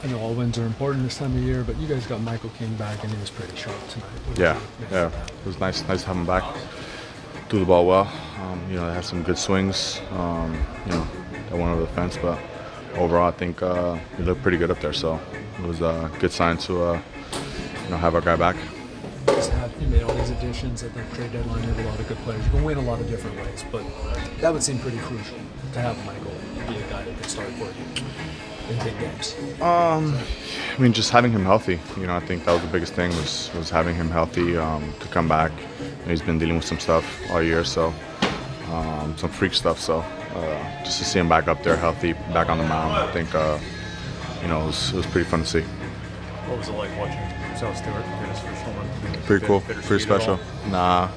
I know all wins are important this time of year, but you guys got Michael King back, and he was pretty sharp tonight. Yeah. It was nice to have him back. Threw the ball well. They had some good swings. That went over the fence, but overall, I think he looked pretty good up there. So it was a good sign to have our guy back. You made all these additions at the trade deadline. You have a lot of good players. You can win a lot of different ways, but that would seem pretty crucial to have Michael be a guy that could start for you in big games. Just having him healthy. I think that was the biggest thing was having him healthy to come back. He's been dealing with some stuff all year, so some freak stuff. So just to see him back up there healthy, back on the mound, I think it was pretty fun to see. What was it like watching South Stewart get his first home run? Pretty cool, pretty special. Nah,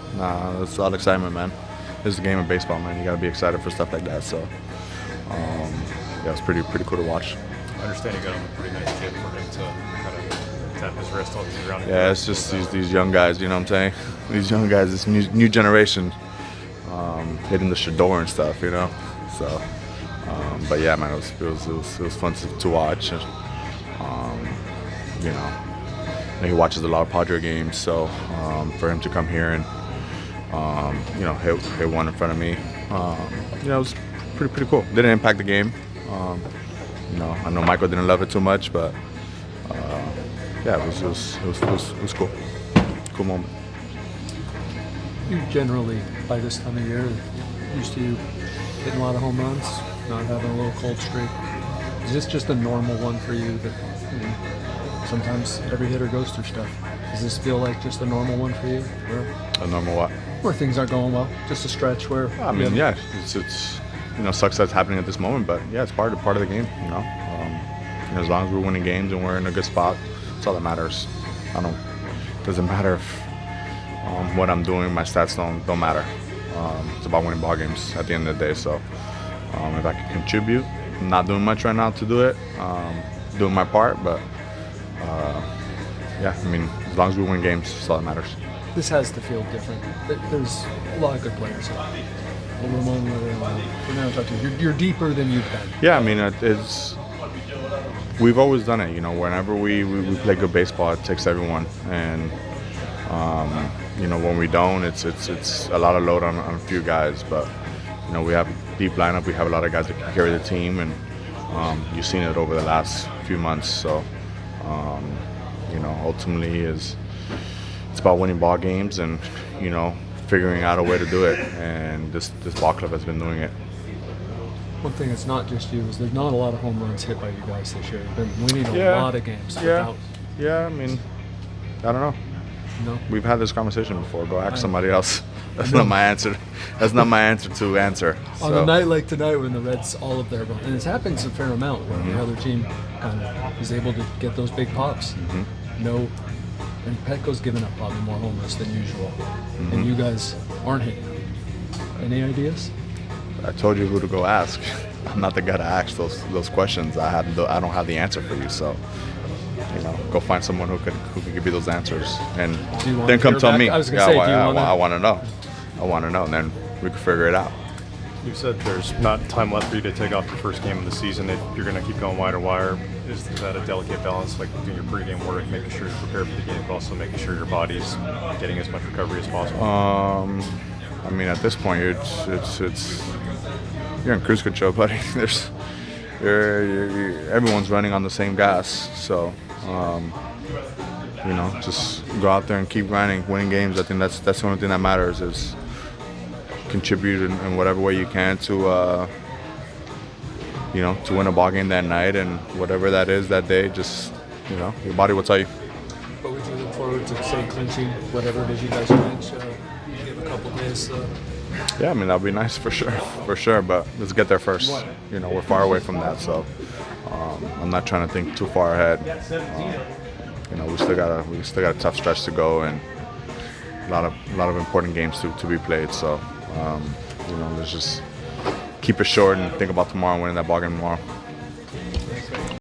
it's all excitement, man. This is the game of baseball, man. You got to be excited for stuff like that. So, it's pretty cool to watch. I understand you got him a pretty nice kid for him to kind of tap his wrist all the way around. Yeah, it's just these young guys, you know what I'm saying? These young guys, this new generation, hitting the Shador and stuff, So, but yeah, man, it was fun to watch. And, he watches a lot of Padre games, so for him to come here and hit one in front of me, it was pretty cool. Didn't impact the game. I know Michael didn't love it too much, but it was cool. Cool moment. You generally, by this time of year, used to hitting a lot of home runs, not having a little cold streak. Is this just a normal one for you that sometimes every hitter goes through stuff? Does this feel like just a normal one for you? A normal what? Where things aren't going well, just a stretch where. It's sucks that's happening at this moment, but yeah, it's part of the game. As long as we're winning games and we're in a good spot, that's all that matters. Doesn't matter if what I'm doing, my stats don't matter. It's about winning ball games at the end of the day. So if I can contribute, I'm not doing much right now to do it, doing my part, but. As long as we win games, that's all that matters. This has to feel different. There's a lot of good players here. You're deeper than you've been. Yeah, we've always done it. Whenever we play good baseball, it takes everyone. And when we don't, it's a lot of load on a few guys. But we have a deep lineup. We have a lot of guys that can carry the team, and you've seen it over the last few months. So. Ultimately it's about winning ball games and, figuring out a way to do it. And this ball club has been doing it. One thing that's not just you is there's not a lot of home runs hit by you guys this year. You've been winning a lot of games. Yeah, I don't know. No. We've had this conversation before. Go ask somebody else. That's not my answer. That's not my answer to answer. On a night like tonight when the Reds, all of their, and it's happens a fair amount where the other team kind of is able to get those big pops. No, and Petco's given up probably more homers than usual, and you guys aren't hitting them. Any ideas? I told you who to go ask. I'm not the guy to ask those questions. I don't have the answer for you. So. Go find someone who can give you those answers, and then come tell me. I was going to say, I want to know. I want to know, and then we can figure it out. You said there's not time left for you to take off your first game of the season. If you're going to keep going wire to wire, is that a delicate balance, like doing your pregame work, making sure you're prepared for the game, but also making sure your body's getting as much recovery as possible? At this point, you're in cruise control, buddy. Everyone's running on the same gas, so just go out there and keep grinding, winning games. I think that's the only thing that matters is contribute in whatever way you can to to win a ball game that night, and whatever that is that day, just your body will tell you. But would you look forward to say clinching whatever it is you guys clinch? You give a couple days. Yeah, that'd be nice for sure. But let's get there first. We're far away from that, so I'm not trying to think too far ahead. We still got a tough stretch to go, and a lot of important games to be played. So let's just keep it short and think about tomorrow, winning that ball game tomorrow.